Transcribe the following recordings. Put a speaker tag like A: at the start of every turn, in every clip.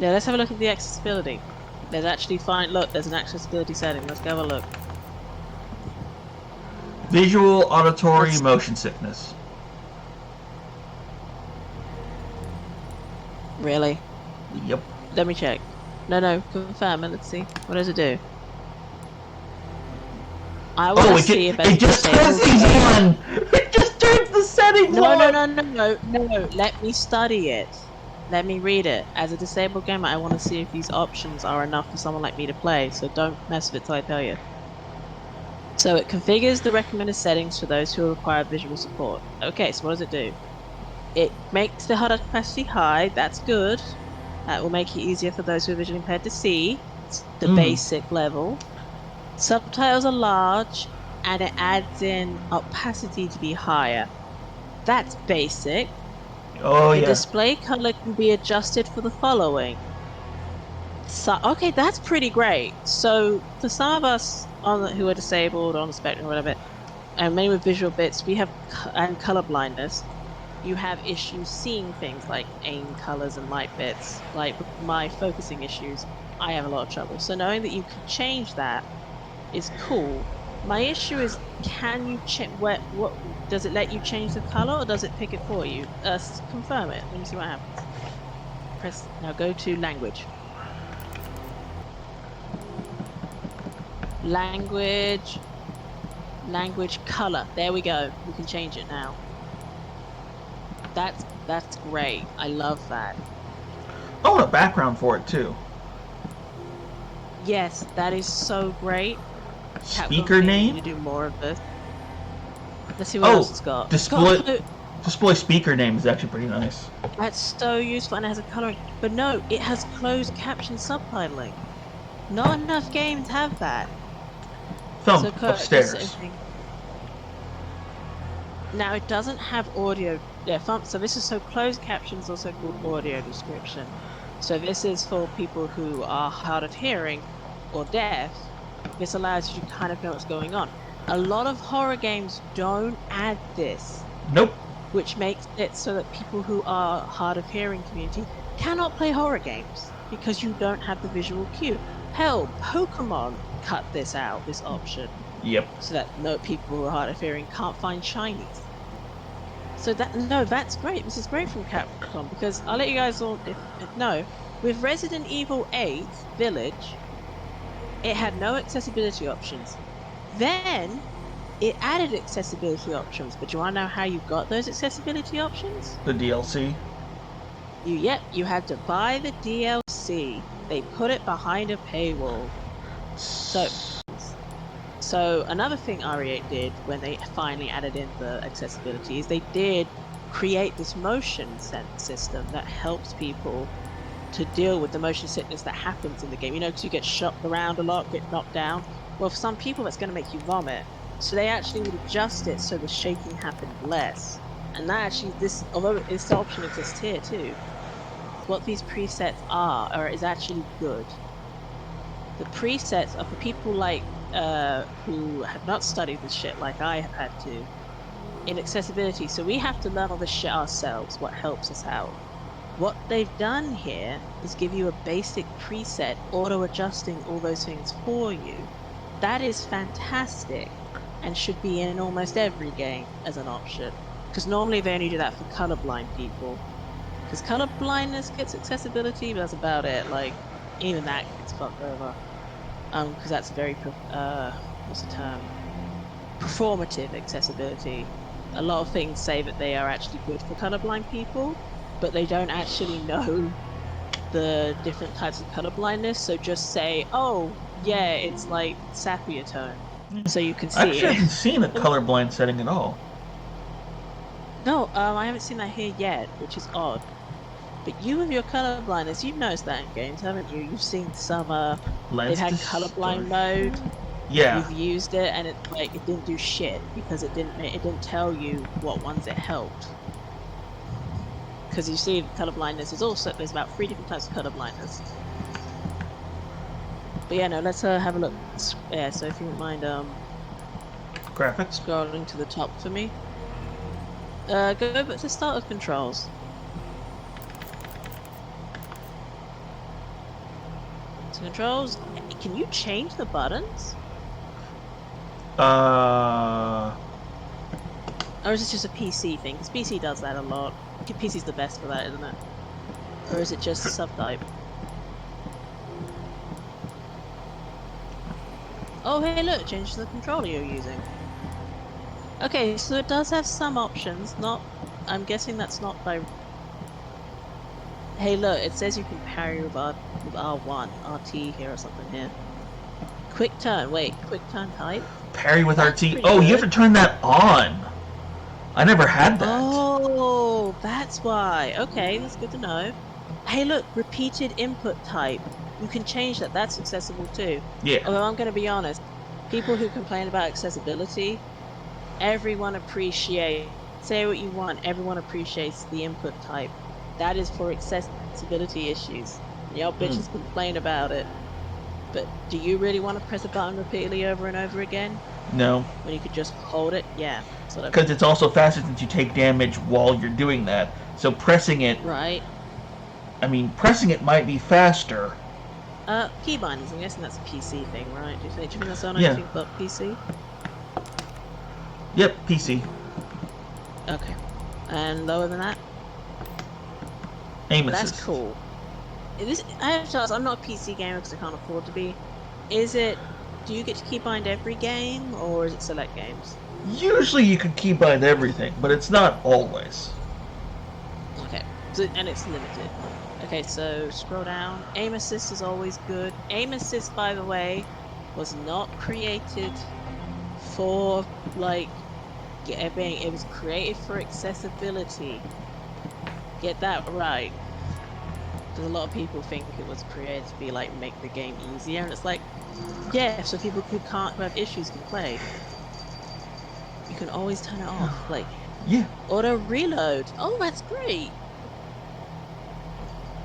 A: Yeah, let's have a look at the accessibility. There's actually fine. Look, there's an accessibility setting. Let's go have a look.
B: Visual, auditory,
A: Let's.
B: motion sickness.
A: Really?
B: Yep.
A: Let me check. No, confirm and let's see. What does it do? I want
B: Oh,
A: to see if as
B: it
A: a
B: just turns
A: disabled
B: things
A: gamer.
B: on! It just turns the settings on!
A: No. Let me study it. Let me read it. As a disabled gamer, I want to see if these options are enough for someone like me to play. So don't mess with it till I tell you. So it configures the recommended settings for those who require visual support. Okay, so what does it do? It makes the HUD capacity high. That's good. That will make it easier for those who are visually impaired to see. It's the
B: Mm.
A: basic level. Subtitles are large, and it adds in opacity to be higher. That's basic.
B: Oh,
A: The
B: yeah.
A: display color can be adjusted for the following. So, okay, that's pretty great. So, for some of us who are disabled on the spectrum or whatever, and many with visual bits, we have and color blindness. You have issues seeing things like aim colors and light bits. Like my focusing issues, I have a lot of trouble. So knowing that you can change that is cool. My issue is, can you change what does it let you change the color or does it pick it for you? Confirm it. Let me see what happens. Press now. Go to language. Language. Language color. There we go. We can change it now. That's great. I love that.
B: I want a background for it, too.
A: Yes, that is so great. Capcom,
B: Speaker
A: we need to
B: name?
A: do more of this. Let's see what else
B: Oh,
A: it's got. It's got
B: display display speaker name is actually pretty nice.
A: that's so useful and it has a coloring. But no, it has closed caption subtitling. Not enough games have that. So
B: Thump
A: just same
B: upstairs.
A: thing. Now it doesn't have audio. Yeah, so this is so closed caption is also called audio description. So this is for people who are hard of hearing or deaf. This allows you to kind of know what's going on. A lot of horror games don't add this,
B: Nope.
A: which makes it so that people who are hard of hearing community cannot play horror games because you don't have the visual cue. Hell, Pokemon cut this out, this option,
B: Yep.
A: so that no people who are hard of hearing can't find shinies. So that no, that's great. This is great from Capcom because I'll let you guys all if no, with Resident Evil 8 Village, it had no accessibility options. Then it added accessibility options, but do you want to know how you got those accessibility options?
B: The DLC.
A: You had to buy the DLC. They put it behind a paywall. So another thing RE8 did when they finally added in the accessibility is they did create this motion sense system that helps people to deal with the motion sickness that happens in the game. You know, because you get shocked around a lot, get knocked down. Well, for some people, that's going to make you vomit. So they actually would adjust it so the shaking happened less. And that actually, although this option exists here too, what these presets are is actually good. The presets are for people like who have not studied this shit like I have had to in accessibility. So we have to learn all this shit ourselves, what helps us out. What they've done here is give you a basic preset auto-adjusting all those things for you. That is fantastic and should be in almost every game as an option. Because normally they only do that for colorblind people. Because color blindness gets accessibility, but that's about it. Like, even that gets fucked over. Because that's very, what's the term? Performative accessibility. A lot of things say that they are actually good for colorblind people, but they don't actually know the different types of colorblindness. So just say, oh, yeah, it's like sepia tone. So you can
B: I
A: see
B: actually
A: it.
B: haven't seen a colorblind setting at all.
A: No, I haven't seen that here yet, which is odd. But you with your color blindness, you've noticed that in games, haven't you? You've seen some they've
B: Lens
A: had colorblind mode.
B: distortion. Yeah.
A: You've used it and it's like it didn't do shit because it didn't tell you what ones it helped. Because you see color blindness is also there's about 3 different types of color blindness. But yeah, no, let's have a look. Yeah, so if you wouldn't mind
B: Graphics.
A: scrolling to the top for me. Go back to start with controls. Controls. Can you change the buttons?
B: Uh,
A: Or is it just a PC thing? Because PC does that a lot. PC's the best for that, isn't it? Or is it just subtype? Oh, hey, look, it changes the controller you're using. Okay, so it does have some options. Not, I'm guessing that's not by. Hey, look, it says you can parry with R1, RT here or something here. Quick turn. Wait, quick turn type.
B: parry with
A: That's
B: RT.
A: pretty
B: Oh, you have
A: good.
B: to turn that on. I never had that.
A: Oh, that's why. Okay, that's good to know. Hey, look, repeated input type. You can change that. That's accessible too.
B: Yeah.
A: Although I'm going to be honest, people who complain about accessibility, everyone appreciates, say what you want, everyone appreciates the input type. That is for accessibility issues. Y'all
B: Mm.
A: bitches complain about it. But do you really want to press a button repeatedly over and over again
B: No.
A: when you could just hold it? Yeah, that's what I
B: Because
A: mean.
B: it's also faster since you take damage while you're doing that. So pressing it,
A: Right.
B: I mean, pressing it might be faster.
A: Key bindings. I'm guessing that's a PC thing, right? Do you think that's on
B: Yeah.
A: anything but PC?
B: Yep, PC.
A: Okay. And lower than that?
B: Aim
A: That's
B: assist.
A: cool. I have to ask, I'm not a PC gamer because I can't afford to be. Is it, do you get to keybind every game or is it select games?
B: Usually you can keybind everything, but it's not always.
A: Okay. So, and it's limited. Okay, so scroll down. Aim assist is always good. Aim assist, by the way, was not created for like being, it was created for accessibility. Get that right. Because a lot of people think it was created to be like make the game easier, and it's like, yeah, so people who have issues can play. You can always turn it off. Like
B: Yeah.
A: auto reload. Oh, that's great.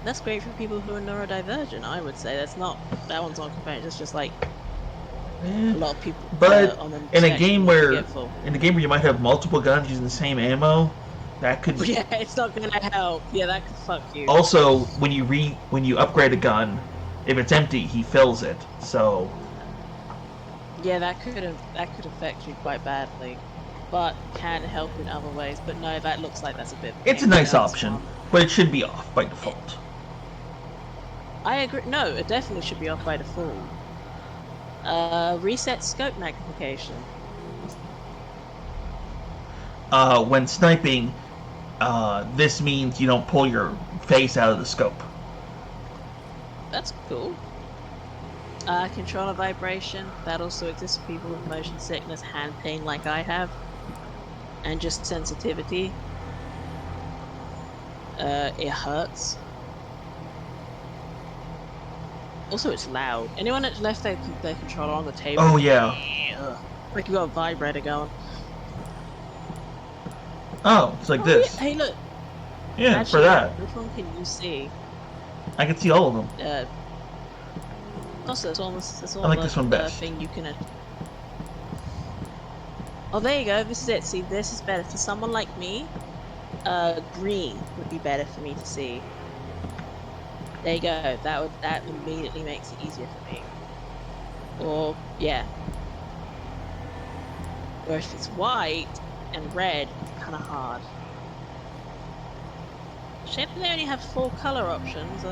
A: That's great for people who are neurodivergent, I would say. That one's not complaint. It's just like
B: Eh.
A: a lot of people
B: But
A: on the
B: in a
A: spectrum
B: game
A: are
B: where
A: forgetful.
B: you might have multiple guns using the same ammo, that could
A: Yeah, it's not gonna help. Yeah, that could fuck you.
B: also when you upgrade a gun, if it's empty, he fills it. So
A: Yeah, that could affect you quite badly, but can help in other ways. But no, that looks like that's a bit of a
B: it's
A: pain
B: a
A: in the
B: nice
A: nuts.
B: option, but it should be off by
A: It,
B: default.
A: I agree. No, it definitely should be off by default. Reset scope magnification.
B: When sniping, this means you don't pull your face out of the scope.
A: That's cool. Controller vibration. That also exists for people with motion sickness, hand pain like I have, and just sensitivity. It hurts. Also, it's loud. Anyone that left their controller on the table,
B: Oh yeah.
A: like you got a vibrator going.
B: Oh, it's like
A: Oh yeah.
B: this.
A: Hey, look.
B: Yeah, for
A: Actually,
B: that.
A: which one can you see?
B: I can see all of them.
A: Uh, also, it's
B: I
A: on
B: like
A: the
B: this one best.
A: thing you can. Oh, there you go. This is it. See, this is better for someone like me. Green would be better for me to see. There you go. That immediately makes it easier for me. Or yeah. Where if it's white and red, it's kind of hard. Shame they only have 4 color options.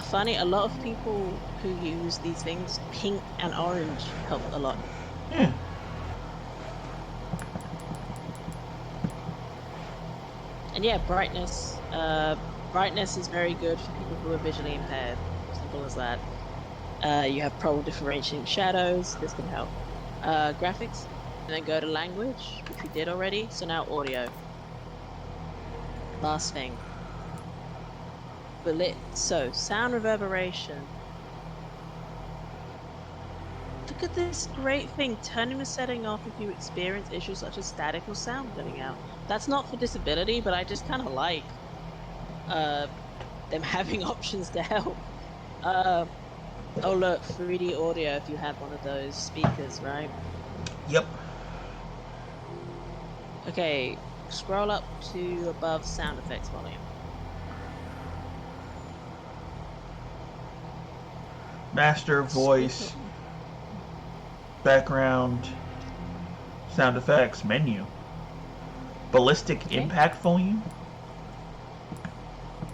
A: Funny. A lot of people who use these things, pink and orange help a lot.
B: Yeah.
A: And yeah, brightness. Brightness is very good for people who are visually impaired. Simple as that. You have problem differentiating shadows. This can help. Graphics, and then go to language, which we did already. So now audio. Last thing. So sound reverberation. Look at this great thing, turning the setting off if you experience issues such as static or sound cutting out. That's not for disability, but I just kind of like uh, them having options to help. Uh, oh look, 3D audio if you have one of those speakers, right?
B: Yep.
A: Okay, scroll up to above sound effects volume.
B: Master, voice, background, sound effects, menu. Ballistic
A: Okay.
B: impact volume?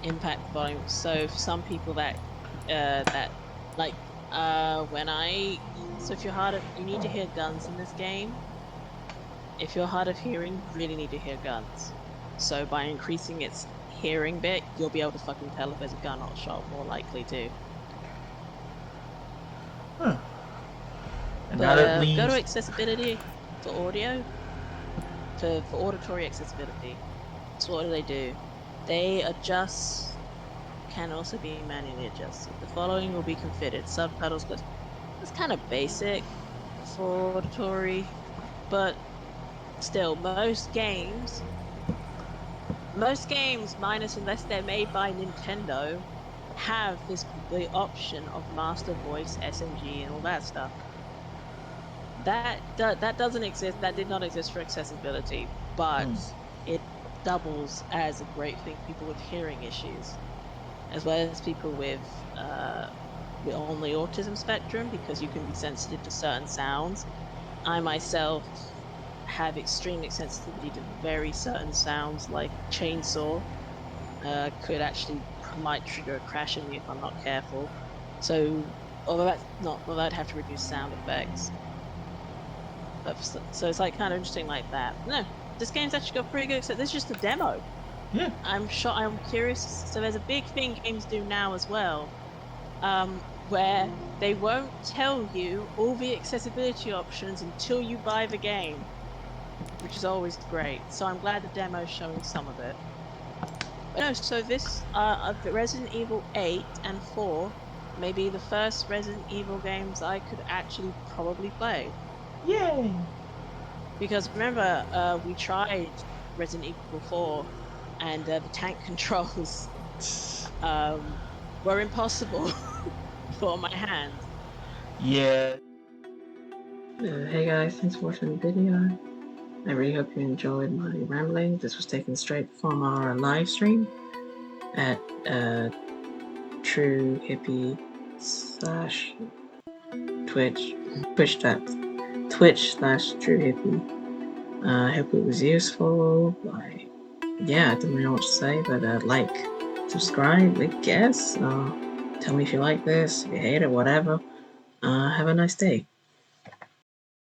A: Impact volume. So for some people that like when I so if you're hard of you need to hear guns in this game. If you're hard of hearing, you really need to hear guns. So by increasing its hearing bit, you'll be able to fucking tell if there's a gun or a shot, more likely to.
B: Huh. And now
A: But
B: that
A: go to
B: leaves.
A: accessibility for audio, for auditory accessibility. So what do? They adjust, can also be manually adjusted. The following will be configured. Subtitles, but it's kind of basic for auditory, but still, most games, minus unless they're made by Nintendo, have this the option of master voice, SMG, and all that stuff. That doesn't exist. That did not exist for accessibility, but
B: Hmm.
A: it doubles as a great thing for people with hearing issues, as well as people with on the autism spectrum, because you can be sensitive to certain sounds. I myself have extreme sensitivity to very certain sounds, like chainsaw could actually might trigger a crash in me if I'm not careful. So although that's not, although I'd have to reduce sound effects, but so it's like kind of interesting like that. No, this game's actually got pretty good. So this is just a demo.
B: Yeah.
A: I'm sure I'm curious. So there's a big thing games do now as well, where they won't tell you all the accessibility options until you buy the game, which is always great. So I'm glad the demo's showing some of it. But no, so this the Resident Evil 8 and 4 may be the first Resident Evil games I could actually probably play.
B: Yay.
A: Because remember, we tried Resident Evil 4 and the tank controls um, were impossible for my hand.
B: Yeah.
C: Hey guys, thanks for watching the video. I really hope you enjoyed my rambling. This was taken straight from our live stream at truehippy slash twitch slash truehippy. I hope it was useful. Yeah, I don't really know what to say, but like, subscribe, I guess. Tell me if you like this, if you hate it, whatever. Have a nice day.